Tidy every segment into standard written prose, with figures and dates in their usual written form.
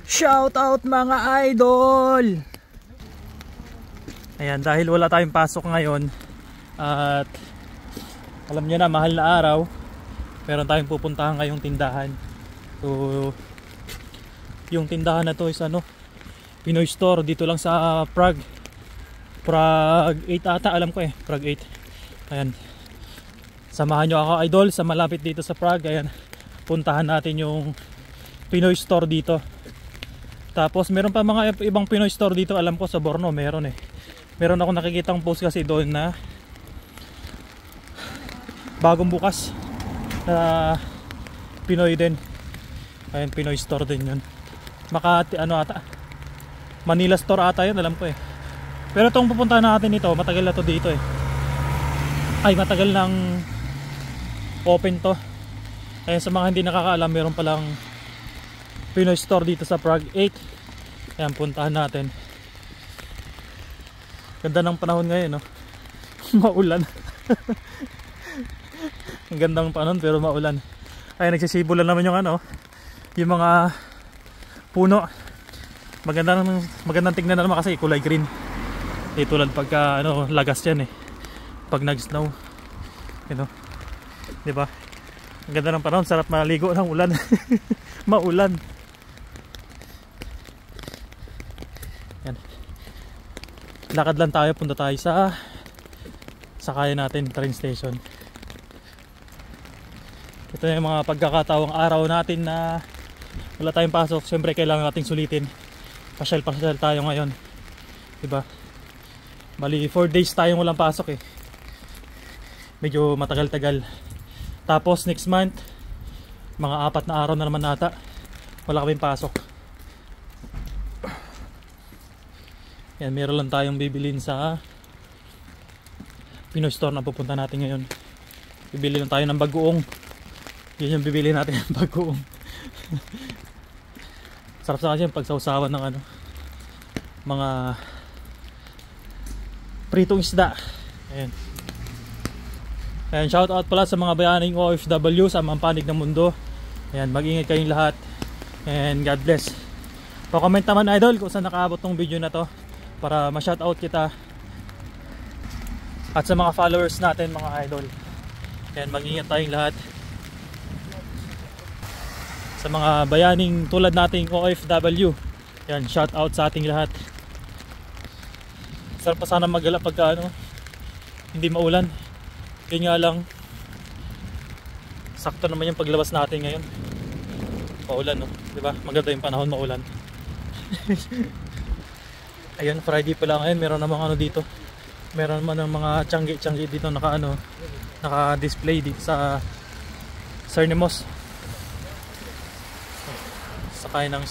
Shout out mga idol! Ayan, dahil wala tayong pasok ngayon at alam nyo na, mahal na araw, meron tayong pupuntahan ngayong tindahan. So yung tindahan na to is Pinoy store dito lang sa Prague 8 ata, alam ko Prague 8. Ayan, samahan nyo ako idol sa malapit dito sa Prague. Ayan, puntahan natin yung Pinoy store dito. Tapos meron pa mga ibang Pinoy store dito, alam ko sa Borno meron meron ako nakikitang post kasi doon na bagong bukas na Pinoy din. Ayan, Pinoy store din yun. Makati ata, Manila store ata yun, alam ko Pero itong pupuntahan natin ito, matagal na to dito ay matagal nang open to. Ayan, sa mga hindi nakakaalam, meron palang Pinoy store dito sa Prague 8. Ayan, puntahan natin. Ganda ng panahon ngayon maulan. Ang ganda ng panahon pero maulan. Ayan, nagsisibulan naman yung yung mga puno. Magandang tingnan na naman kasi kulay green. Di tulad pagka lagas yan pag nag-snow. Di ba? Ang ganda ng panahon, sarap maligo ng ulan. Maulan. Yan. Lakad lang tayo, punta tayo sa sakayan natin, train station. Ito yung mga pagkakatawang araw natin na wala tayong pasok. Siyempre kailangan nating sulitin. Pasyal tayo ngayon, diba? Bali 4 days tayong walang pasok medyo matagal-tagal. Tapos next month mga 4 na araw na naman ata wala kaming pasok. Yan, meron lang tayong bibilin sa Pinoy store na pupunta natin ngayon. Bibili lang tayo ng bagoong. Yan yung bibili natin, ng bagoong. Sarap sa kasi pagsawsawan ng mga pritong isda. Ayan. Ayan, shout out pala sa mga bayaning OFW sa mga panig ng mundo. Ayan, mag-ingat kayong lahat and God bless. Pa-comment naman idol kung saan nakaabot tong video na to para ma-shout out kita. At sa mga followers natin mga idol, ayan, mag-ingat tayong lahat. Sa mga bayaning tulad nating OFW, ayan, shout out sa ating lahat. Sarap pa sana magala pagka hindi maulan. Yun nga lang, sakto naman yung paglabas natin ngayon, maulan diba? Maganda yung panahon, maulan. Ayun, Friday pa lang ngayon, meron namang dito, meron naman ng mga tiyanggi dito naka-display dito sa Cernemos. Sakay ng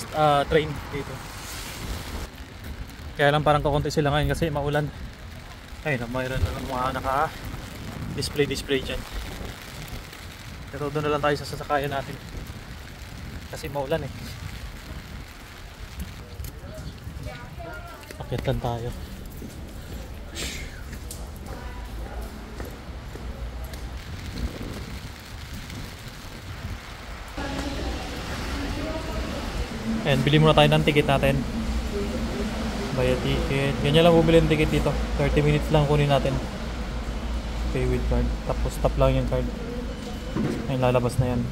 train dito. Kaya lang parang kakunti sila ngayon kasi maulan. Ayun, mayroon na mga naka-display dyan. Pero doon na lang tayo sa sasakayan natin kasi maulan Akit lang tayo. Ayan, bili muna tayo ng ticket natin. Buy a ticket. Ganyan lang bumili ng ticket dito. 30 minutes lang kunin natin. Pay with card. Tapos tap lang yung card. Ayun, lalabas na yan.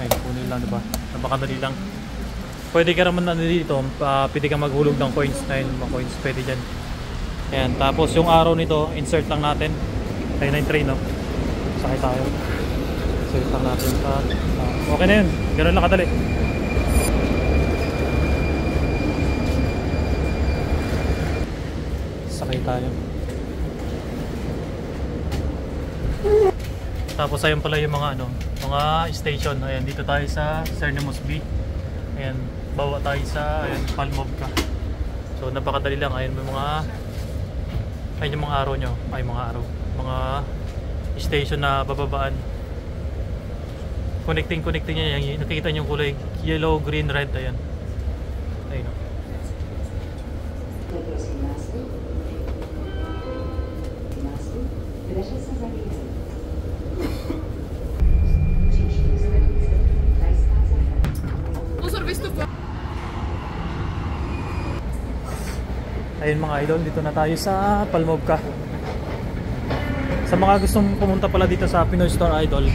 Ayun, kunin lang, diba? Napakadali lang. Pwede ka naman dito, pwede ka maghulog ng coins. Ayun, mga coins pwede dyan. Ayan, tapos yung araw nito, insert lang natin. Ayun na yung train, sakay tayo. Insert lang natin. Okay na yun, ganoon lang kadali. Sakay tayo. Tapos ayun pala yung mga mga station. Ayan, dito tayo sa Cernemos B. Ayan, bawa tayo sa Palmovka. So napakadali lang. Ayan, may ayun yung mga araw nyo. Ay, mga station na bababaan. Connecting niya yan. Nakikita nyo yung kulay yellow, green, red. Ayan. Ayun. Ayun mga idol, dito na tayo sa Palmovka. Sa mga gustong pumunta pala dito sa Pinoy Store Idol,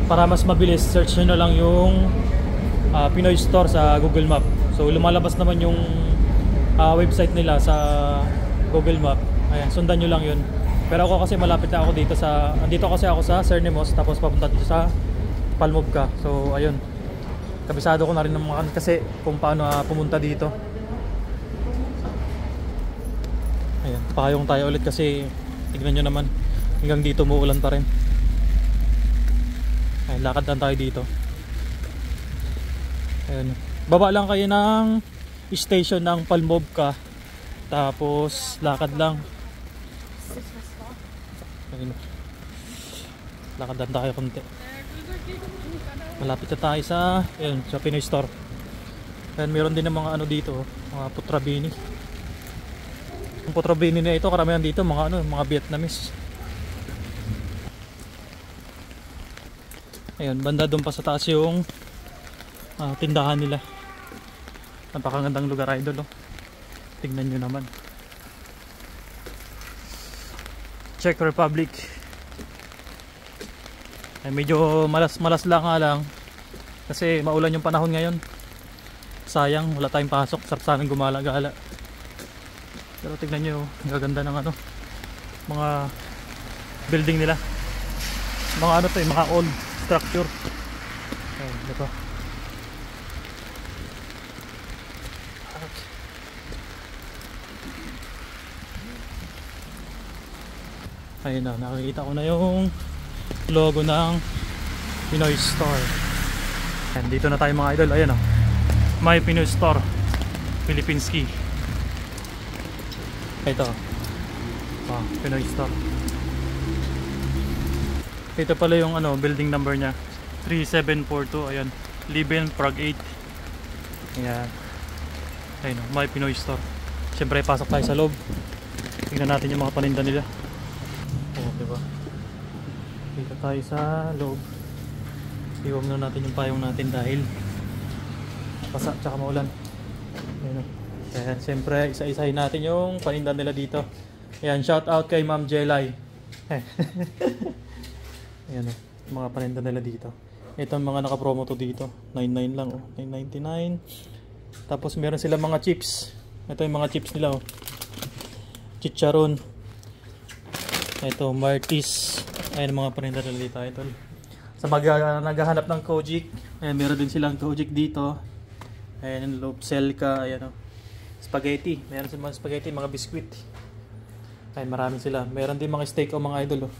para mas mabilis, search nyo na lang yung Pinoy Store sa Google Map. So lumalabas naman yung website nila sa Google Map. Ayan, sundan nyo lang yun. Pero ako kasi malapit na ako dito andito kasi ako sa Cernimos, tapos papunta dito sa Palmovka. So ayun, kabisado ko na rin naman kasi kung paano pumunta dito. Ayan, pakayong tayo ulit kasi tignan nyo naman, hanggang dito muulan pa rin. Ayan, lakad lang tayo dito. Ayan, baba lang kayo ng station ng Palmovka, tapos lakad lang. Ayan, lakad lang tayo konti. Malapit na tayo sa Pinoy Store. Ayan, meron din ng mga ano dito, mga putrabini. Ang putrabini na ito, karamihan dito mga mga Vietnamese. Ayun, banda doon pa sa taas yung tindahan nila. Napakagandang lugar idol, oh. Tingnan nyo naman. Czech Republic. Ay, medyo malas lang nga lang kasi maulan yung panahon ngayon. Sayang, wala tayong pasok. Sarap sanang gumala-gala. Pero tignan nyo, ang gaganda ng mga building nila. Mga mga old structure. Ayun, dito. Ayun na, nakikita ko na yung logo ng Pinoy Store. Ayan, dito na tayo mga idol. Ayan o, My Pinoy Store Philippinski. Ito, Pinoy Store. Ito pala yung building number nya, 3742. Ayan, Liben, Prague 8. Ayan, ayun, My Pinoy Store. Siyempre pasok tayo sa loob, tingnan natin yung mga paninda nila. Oh, diba? Dito tayo sa loob. Iwag na natin yung payong natin dahil pasa tsaka maulan. Ayun. Kaya siyempre isa-isahin natin yung paninda nila dito. Ayan, shout out kay Ma'am Jelay. Ayan, mga paninda nila dito. Ito mga naka-promo to dito, 99 lang, oh, 9.99. Tapos meron sila mga chips. Ito yung mga chips nila, oh. Chicharon. Ito, Martis. Ayan mga paninda nila dito, ito. Sa naghahanap ng Kojik, ayan, meron din silang Kojik dito. Ayan, Lobselka, ayan, oh. Spaghetti, meron silang mga spaghetti, mga biskuit. Ayan, marami sila. Meron din mga steak o mga idol, oh.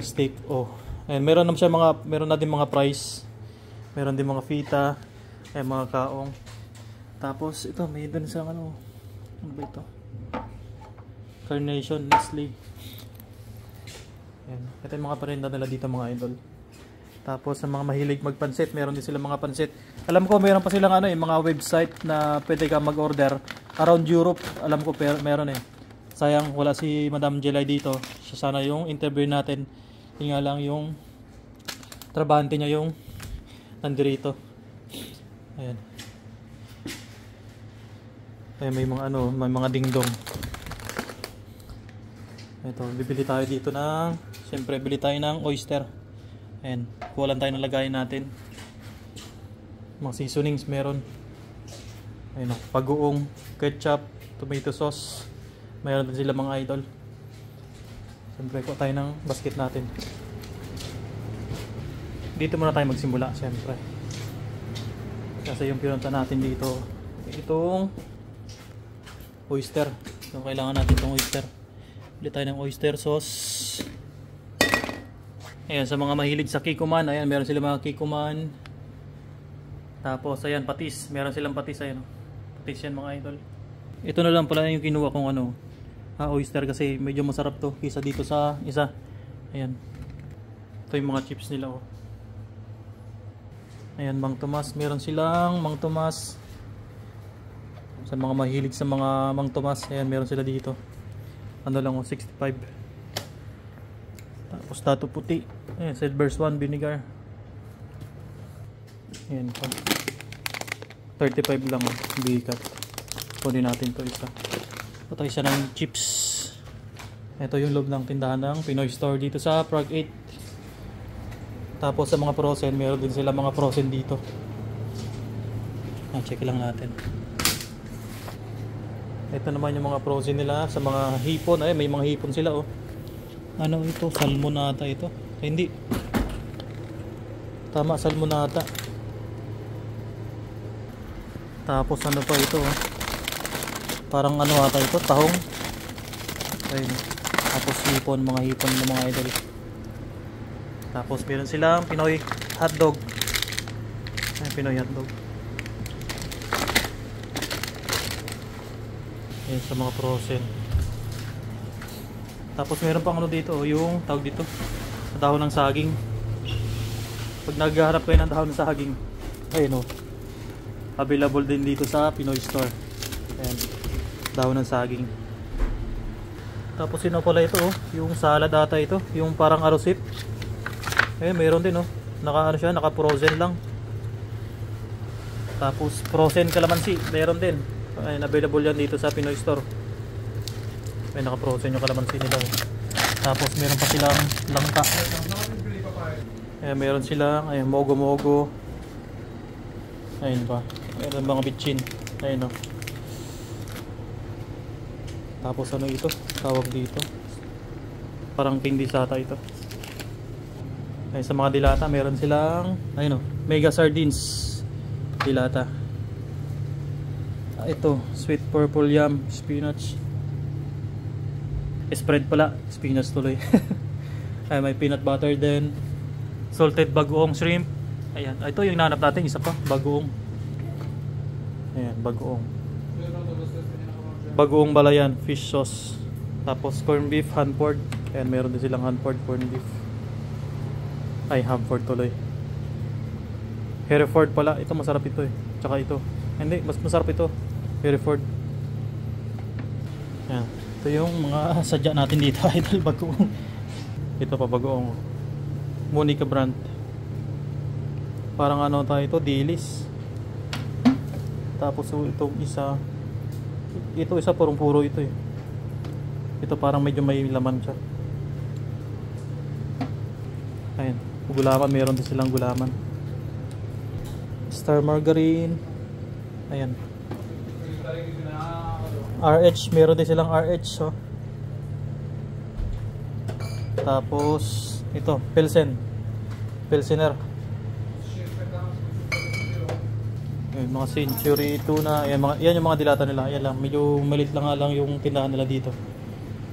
Steak, oh. Ayan, meron na din mga price. Meron din mga fita. Ayan, mga kaong. Tapos ito, may doon sa ano ba ito? Carnation, Nestle. Ayan, ito yung mga parinda nila dito mga idol. Tapos sa mga mahilig magpansit, meron din sila mga pansit. Alam ko meron pa silang mga website na pwede ka mag-order around Europe. Alam ko meron eh. Sayang wala si Madam Jelay dito. Siya sana yung interview natin. Yun nga lang yung trabahante niya yung nandirito. Ayan. Ayan, may mga dingdong. Ito, bibili tayo dito siyempre bili tayo ng oyster. Ayan, kuha lang tayo ng lagayan natin. Mga seasonings meron. Ayan, pag-uong, ketchup, tomato sauce. Mayroon din sila mga idol. Siyempre kuha tayo ng basket natin. Dito muna tayo magsimula siyempre. Kasi yung pinunta natin dito, itong oyster. So kailangan natin itong oyster. Bili tayo ng oyster sauce. Ayan, sa mga mahilig sa kikuman, ayan, meron sila mga kikuman. Tapos, ayan, patis. Meron silang patis, ayan. Patis yan mga idol. Ito na lang pala yung kinuha kong oyster kasi medyo masarap to kaysa dito sa isa. Ayan. Ito yung mga chips nila, oh. Ayan, Mang Tomas. Meron silang Mang Tomas. Sa mga mahilig sa mga Mang Tomas, ayan, meron sila dito. Ano lang, 65. Tapos tato puti. Ayan, Silver Swan vinegar. Ayan po. 35 lang, bigat. Kunin natin to isa. Ito isa ng chips. Ito yung loob ng tindahan ng Pinoy Store dito sa Prague 8. Tapos sa mga frozen, meron din sila mga frozen dito. Check lang natin. Ito naman yung mga frozen nila sa mga hipon. Ay, may mga hipon sila oh. Ano ito? Salmon ata ito. Hindi. Tama, salmon ata. Tapos ano pa ito oh. Parang ano ata ito, tahong. Ayun. Tapos hipon, mga hipon ng mga idol. Tapos meron silang Pinoy hotdog. Ay, Pinoy hotdog. Ayan sa mga frozen. Tapos meron pang ano dito, yung tawag dito, dahon ng saging. Pag naghahanap kayo ng dahon ng saging, ayun o. Available din dito sa Pinoy Store. Ayan. Dahon ng saging. Tapos yun pala ito oh, yung salad ata ito, yung parang arosip. Eh mayroon din oh, naka ano siya, naka frozen lang. Tapos frozen kalamansi, mayroon din. Ayun, available yan dito sa Pinoy Store. May naka frozen yung kalamansi nila oh. Tapos meron pa silang langka. Eh mayroon silang ayun, mogo-mogo. Ayun pa. Meron mga bitchin. Ayun oh. Tapos ano ito? Tawag dito. Parang candy sata ito. Ay, sa mga dilata, meron silang ayun oh, mega sardines. Dilata. Ito, sweet purple yam, spinach. Spread pala, spinach tuloy. Ay, may peanut butter din. Salted bagoong shrimp. Ayan, ito yung nanap natin, isa pa, bagoong. Ayan, bagoong. Bagoong balayan, fish sauce. Tapos corn beef, Hanford. Ayan, meron din silang Hanford corn beef. Ay, Hanford tuloy. Hereford pala, ito masarap ito eh. Tsaka ito. Hindi, mas masarap ito. Hereford. Ayan. Ito yung mga sadya natin dito, idol, bagoong. Ito pa, bagoong. Monica brand. Parang ano tayo ito, dilis. Tapos itong isa, ito isa purong-puro ito eh. Ito parang medyo may laman siya. Ayan, gulaman, meron din silang gulaman. Star margarine. Ayan. RH, meron din silang RH oh. Tapos ito, Pilsen. Pilsener. Ayan, mga Century tuna. Ayan, yan yung mga dilata nila. Ayan lang, medyo malit lang nga lang yung tindahan nila dito.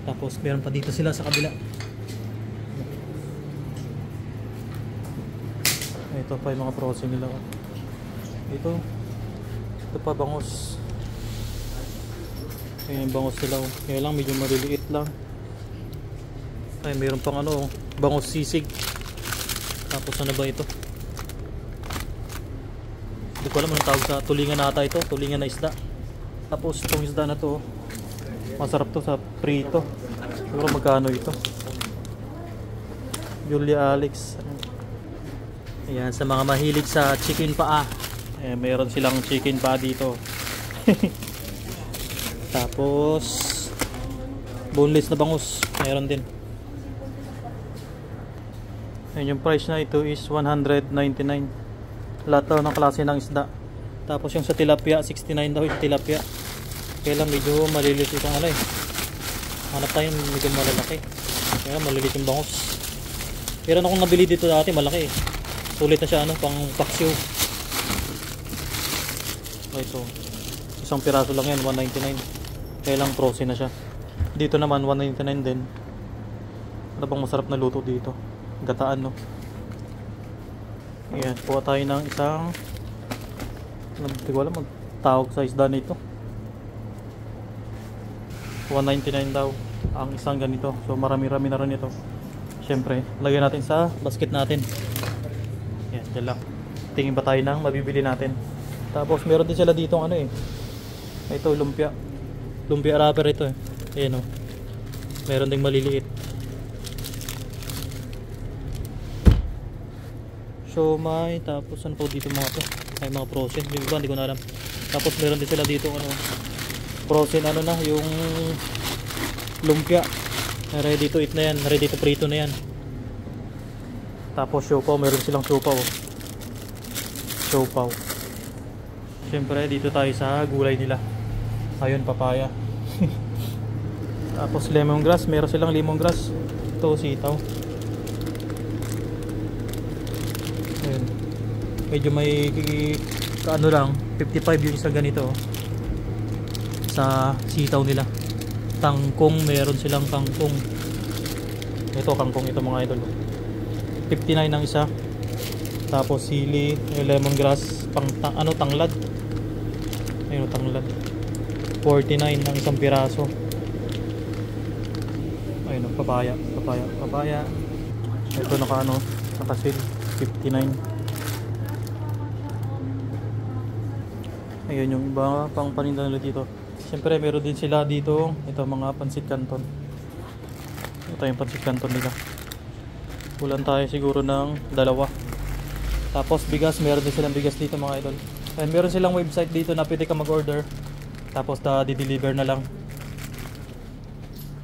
Tapos meron pa dito sila sa kabila. Ito pa yung mga frozen nila. Ito pa bangus. Ayan yung bangus nila. Kaya lang medyo maliliit lang. Ay, meron pang ano, bangus sisig. Tapos ano ba ito? Hindi ko alam anong tawag sa tulingan nata ito. Tulingan na isda. Tapos itong isda na to, masarap to sa prito. Siguro magkano ito? Julia Alex. Ayan, sa mga mahilig sa chicken paa, eh, mayroon silang chicken paa dito. Tapos boneless na bangus, mayroon din. Ayan, yung price na ito is 199. Lahat daw ng klase ng isda. Tapos yung sa tilapia, 69 daw yung tilapia. Kaya lang medyo malilit itong ano eh. Hanap tayo medyo malalaki. Kaya malilit yung bangus. Pero akong nabili dito dati malaki eh. Sulit na siya ano, pang paksiw. Oh, ito. Isang piraso lang yan, 199. Kaya lang frozen na siya. Dito naman 199 din. Ano bang masarap na luto dito? Gataan no. Ayan, kuha tayo ng isang, hindi ko alam magtawag sa isda nito. 199 daw ang isang ganito. So marami-rami na rin ito. Siyempre, lagyan natin sa basket natin. Ayan, dyan lang. Tingin ba tayo ng mabibili natin. Tapos meron din sila dito ano eh. Ito, lumpia. Lumpia wrapper ito eh. Ayan o. Meron ding maliliit. Siomai, tapos ano po dito mga to? Ay mga frozen. Yung iba hindi ko na alam. Tapos meron din sila dito ano, frozen ano na, yung lumpia. Ready to eat na yan, ready to prito na yan. Tapos siopaw, meron silang siopaw. Siopaw. Siyempre dito tayo sa gulay nila. Ayun, papaya. Tapos lemongrass, meron silang lemongrass. Ito, sitaw. Ayun. Medyo may kaano lang, 55 yung isang ganito sa sitaw nila. Kangkong, meron silang kangkong. Ito kangkong ito mga idol. 59 ang isa. Tapos sili, lemongrass, tanglad. Ayun, tanglad. 49 ang isang piraso. Ayun, papaya. Ito nakasil 59. Ayun yung iba pang paninda nila dito. Siyempre meron din sila dito, ito mga pansit canton. Ito yung pansit canton nila. Kulang tayo siguro ng 2. Tapos bigas, meron din silang bigas dito mga idol. And meron silang website dito na pwede ka mag-order. Tapos di-deliver na lang.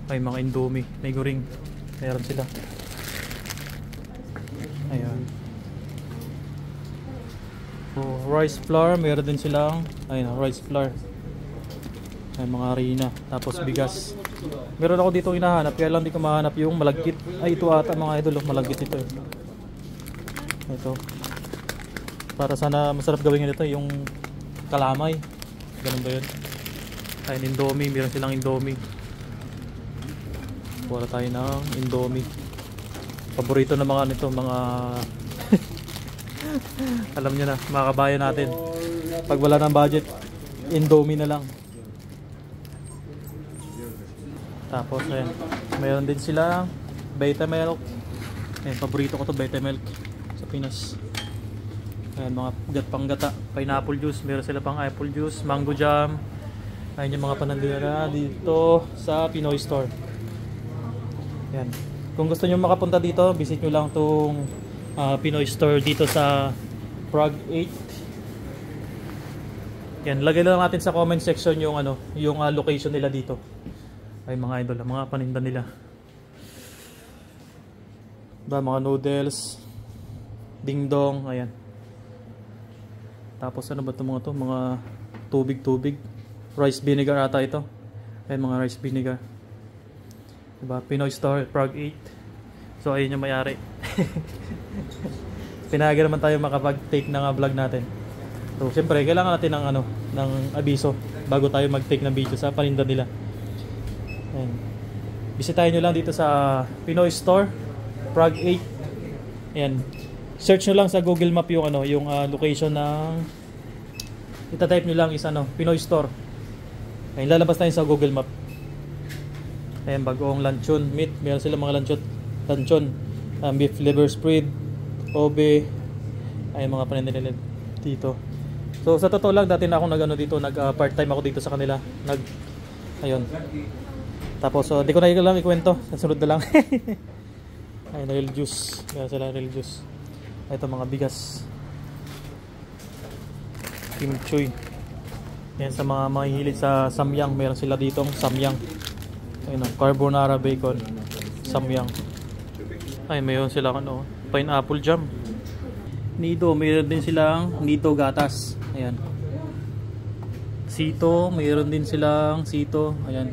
Ay mga Indomie, may guring. Meron sila. Ayan. So, rice flour, meron din silang rice flour. Ay mga harina, tapos bigas. Meron ako dito hinahanap, kaya lang di ko mahanap yung malagkit. Ay ito ata mga idol, malagkit ito. Ito. Para sana masarap gawin nito yung kalamay. Ganun ba yun? Ay Indomie, meron silang Indomie. Wala tayo ng Indomie. Paborito na mga nito, mga alam nyo na, mga kabayan natin. Pag wala ng budget, Indomie na lang. Tapos ayan, mayroon din sila Vitamilk. Ayan, paborito ko to, Vitamilk sa Pinas. Ayan, mga panggata, pineapple juice, meron sila pang apple juice, mango jam. Ayan yung mga panandira dito sa Pinoy Store. Ayan. Kung gusto nyo makapunta dito, visit nyo lang tong Pinoy Store dito sa Prague 8. Yan, lagay lang natin sa comment section yung yung location nila dito. Ay mga idol, mga paninda nila. Mga noodles, dingdong, ayan. Tapos ano ba ito mga to? Mga tubig. Rice vinegar ata ito. Ayan mga rice vinegar. Diba? Pinoy Store, Prague 8. So ayun yung may-ari. Pinayagan naman tayo makapag-take ng vlog natin. So syempre kailangan natin ng abiso bago tayo mag-take ng video sa paninda nila. Ayan. Bisitahin nyo lang dito sa Pinoy Store, Prague 8. Ayan. Search nyo lang sa Google Map yung yung location ng ita-type nyo lang is Pinoy Store. Ayan, lalabas tayo sa Google Map. Ayan, bagoong luncheon meat. Meron silang mga luncheon. Beef liver spread, obe. Ayan mga paninda nila dito. So sa totoo lang, dati na ako dito, part-time ako dito sa kanila. Ayun. Tapos di ko na lang ikwento, sa sunod na lang. Ayun, real juice. Meron sila real juice. Ito mga bigas. Kimchi. Yan sa mga mahihilig sa samyang, meron sila ditong samyang. Ayun, carbonara bacon, samyang. Ay, mayroon silang pineapple jam. Nido, mayroon din silang nido gatas. Ayan. Sito, mayroon din silang sito. Ayan.